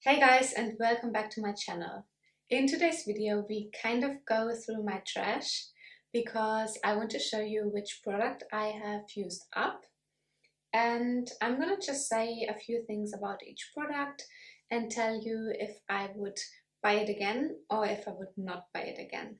Hey guys, and welcome back to my channel. In today's video we kind of go through my trash because I want to show you which product I have used up, and I'm gonna just say a few things about each product and tell you if I would buy it again or if I would not buy it again.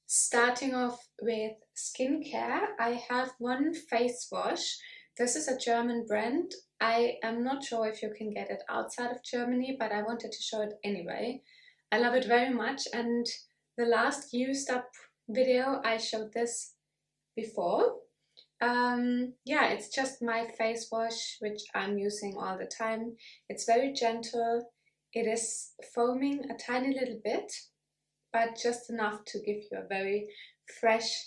Starting off with skincare, I have one face wash. This is a German brand. I am not sure if you can get it outside of Germany, but I wanted to show it anyway. I love it very much, and the last used up video I showed this before. Yeah, it's just my face wash which I'm using all the time. It's very gentle. It is foaming a tiny little bit, but just enough to give you a very fresh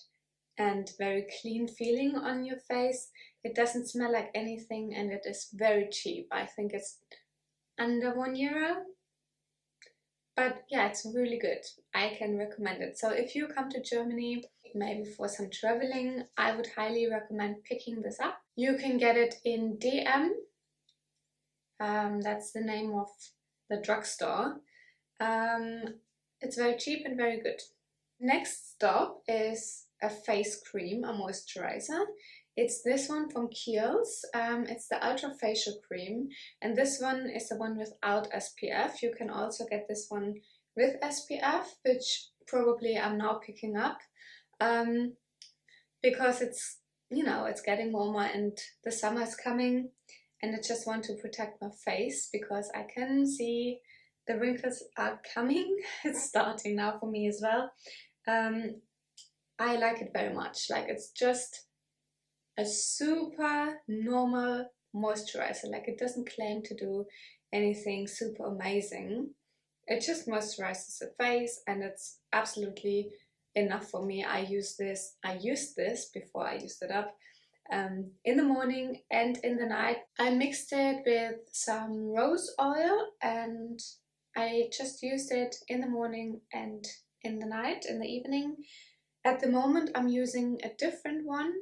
and very clean feeling on your face. It doesn't smell like anything and it is very cheap. I think it's under €1. But yeah, it's really good. I can recommend it. So if you come to Germany, maybe for some traveling, I would highly recommend picking this up. You can get it in DM. That's the name of the drugstore. It's very cheap and very good. Next stop is a face cream, a moisturizer. It's this one from Kiehl's. It's the Ultra Facial Cream, and this one is the one without SPF. You can also get this one with SPF, which probably I'm now picking up because it's, you know, it's getting warmer and the summer is coming, and I just want to protect my face because I can see the wrinkles are coming. It's starting now for me as well. I like it very much. Like, it's just a super normal moisturizer. Like, it doesn't claim to do anything super amazing. It just moisturizes the face and it's absolutely enough for me. I used this before I used it up in the morning and in the night. I mixed it with some rose oil and I just used it in the morning and in the night, in the evening. At the moment I'm using a different one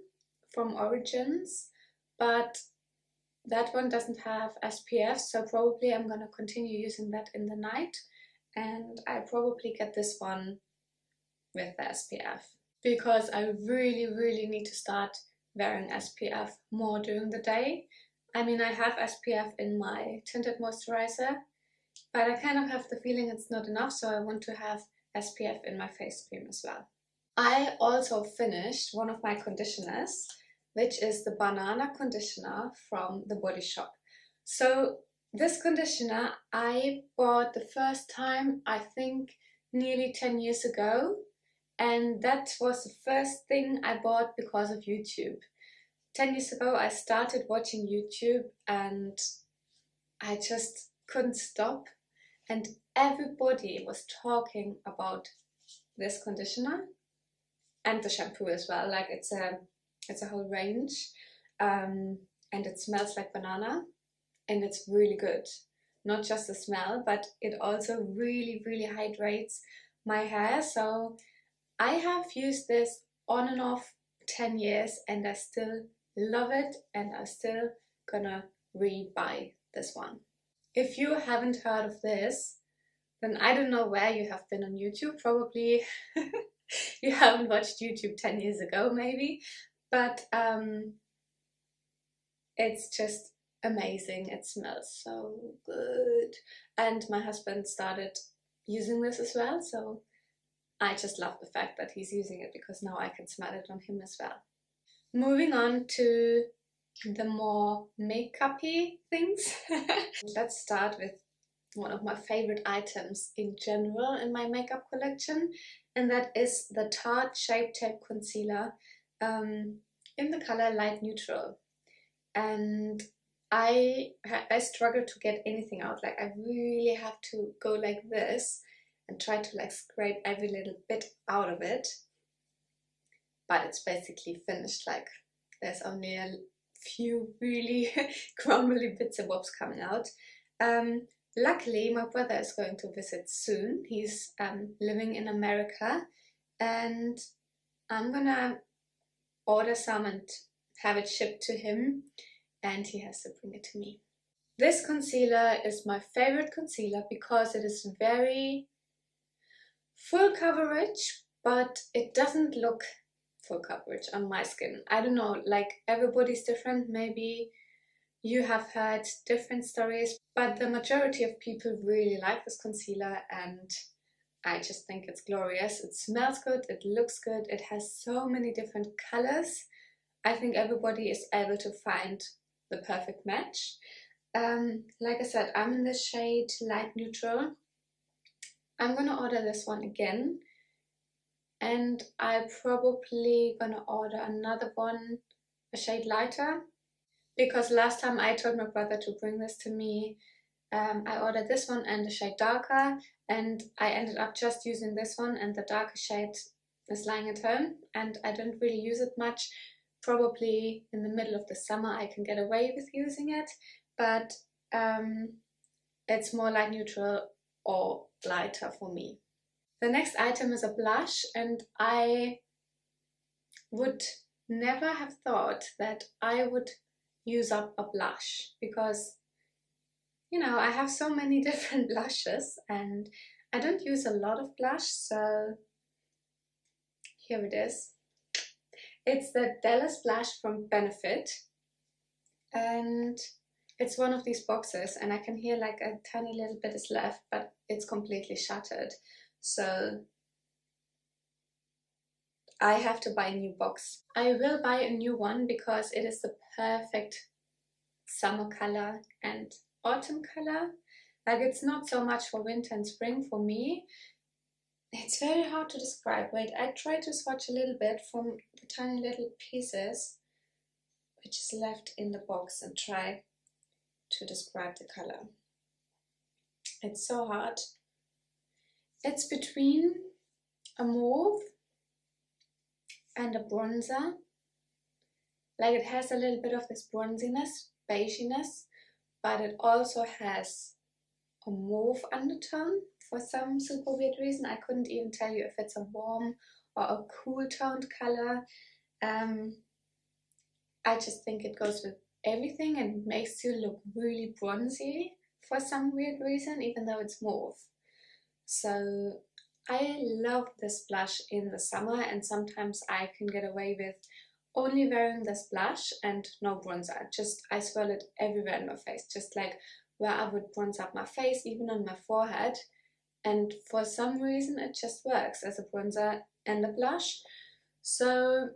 from Origins, but that one doesn't have SPF, so probably I'm gonna continue using that in the night, and I probably get this one with the SPF because I really need to start wearing SPF more during the day. I mean, I have SPF in my tinted moisturizer, but I kind of have the feeling it's not enough, so I want to have SPF in my face cream as well. I also finished one of my conditioners, which is the banana conditioner from the Bodyshop. So this conditioner I bought the first time, I think nearly 10 years ago, and that was the first thing I bought because of YouTube. 10 years ago I started watching YouTube and I just couldn't stop, and everybody was talking about this conditioner and the shampoo as well. Like, it's a whole range, and it smells like banana and it's really good. Not just the smell, but it also really hydrates my hair. So I have used this on and off 10 years and I still love it, and I'm still gonna re-buy this one. If you haven't heard of this, then I don't know where you have been on YouTube. Probably you haven't watched YouTube 10 years ago maybe, but it's just amazing. It smells so good, and my husband started using this as well, so I just love the fact that he's using it because now I can smell it on him as well. Moving on to the more makeup-y things. Let's start with one of my favorite items in general in my makeup collection, and that is the Tarte Shape Tape Concealer in the color Light Neutral. And I struggle to get anything out. Like, I really have to go like this and try to like scrape every little bit out of it, but it's basically finished. Like, there's only a few really crumbly bits and bobs coming out. Luckily my brother is going to visit soon. He's living in America, and I'm gonna order some and have it shipped to him, and he has to bring it to me. This concealer is my favorite concealer because it is very full coverage, but it doesn't look full coverage on my skin. I don't know, like everybody's different. Maybe you have heard different stories, but the majority of people really like this concealer and I just think it's glorious. It smells good, it looks good, it has so many different colors. I think everybody is able to find the perfect match. Like I said, I'm in the shade light neutral. I'm gonna order this one again, and I'm probably gonna order another one, a shade lighter, because last time I told my brother to bring this to me, I ordered this one and a shade darker, and I ended up just using this one, and the darker shade is lying at home and I don't really use it much. Probably in the middle of the summer I can get away with using it, but it's more light neutral or lighter for me. The next item is a blush, and I would never have thought that I would use up a blush because, you know, I have so many different blushes and I don't use a lot of blush, so here it is. It's the Dallas blush from Benefit, and it's one of these boxes, and I can hear like a tiny little bit is left, but it's completely shattered. So I have to buy a new box. I will buy a new one because it is the perfect summer color and autumn color. Like, it's not so much for winter and spring for me. It's very hard to describe. Wait, I try to swatch a little bit from the tiny little pieces which is left in the box and try to describe the color. It's so hard. It's between a mauve and a bronzer. Like, it has a little bit of this bronziness, beiginess, but it also has a mauve undertone for some super weird reason. I couldn't even tell you if it's a warm or a cool toned color. I just think it goes with everything and makes you look really bronzy for some weird reason, even though it's mauve. So I love this blush in the summer, and sometimes I can get away with only wearing this blush and no bronzer. Just I swirl it everywhere in my face, just like where I would bronze up my face, even on my forehead. And for some reason it just works as a bronzer and a blush. So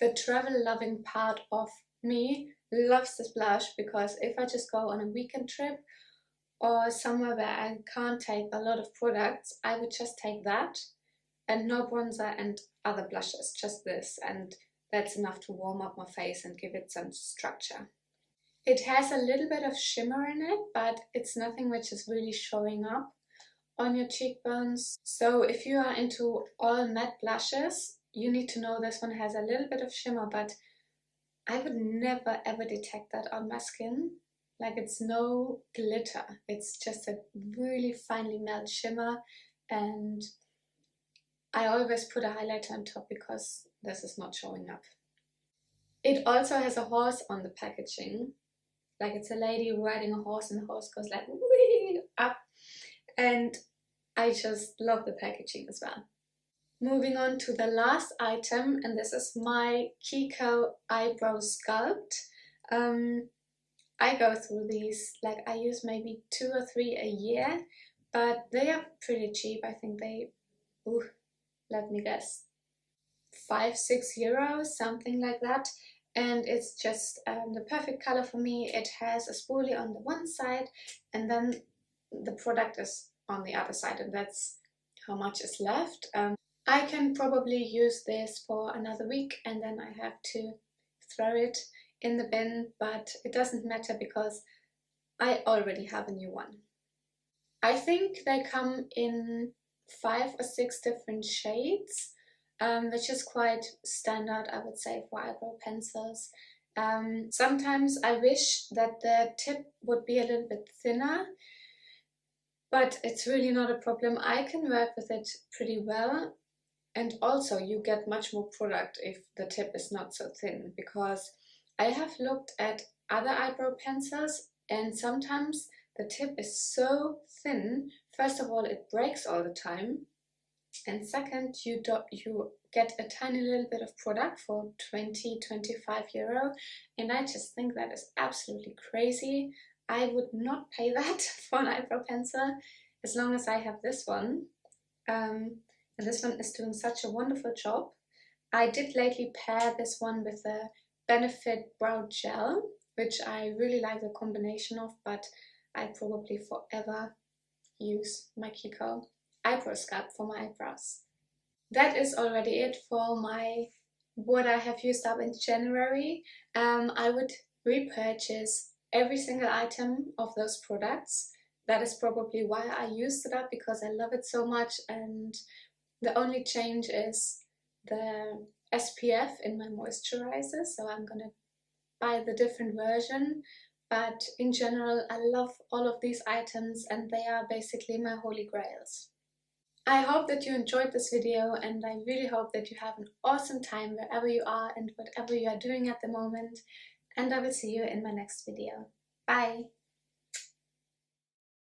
the travel loving part of me loves this blush, because if I just go on a weekend trip or somewhere where I can't take a lot of products, I would just take that and no bronzer and other blushes, just this, and that's enough to warm up my face and give it some structure. It has a little bit of shimmer in it, but it's nothing which is really showing up on your cheekbones. So if you are into all matte blushes, you need to know this one has a little bit of shimmer, but I would never ever detect that on my skin. Like, it's no glitter, it's just a really finely melted shimmer, and I always put a highlighter on top because this is not showing up. It also has a horse on the packaging, like it's a lady riding a horse and the horse goes like whee up, and I just love the packaging as well. Moving on to the last item, and this is my Kiko Eyebrow Sculpt. I go through these, like I use maybe 2 or 3 a year, but they are pretty cheap. I think they, let me guess, 5-6 euros, something like that. And it's just the perfect color for me. It has a spoolie on the one side and then the product is on the other side, and that's how much is left. I can probably use this for another week and then I have to throw it in the bin, but it doesn't matter because I already have a new one. I think they come in 5 or 6 different shades, which is quite standard, I would say, for eyebrow pencils. Sometimes I wish that the tip would be a little bit thinner, but it's really not a problem. I can work with it pretty well, and also you get much more product if the tip is not so thin, because I have looked at other eyebrow pencils and sometimes the tip is so thin. First of all, it breaks all the time, and second, you get a tiny little bit of product for 20–25 euro, and I just think that is absolutely crazy. I would not pay that for an eyebrow pencil as long as I have this one. And this one is doing such a wonderful job. I did lately pair this one with the Benefit Brow Gel, which I really like the combination of, but I probably forever use my Kiko Eyebrow Sculpt for my eyebrows. That is already it for what I have used up in January. I would repurchase every single item of those products. That is probably why I used it up, because I love it so much, and the only change is the SPF in my moisturizer, so I'm gonna buy the different version. But in general, I love all of these items, and they are basically my holy grails. I hope that you enjoyed this video, and I really hope that you have an awesome time wherever you are and whatever you are doing at the moment, and I will see you in my next video. Bye!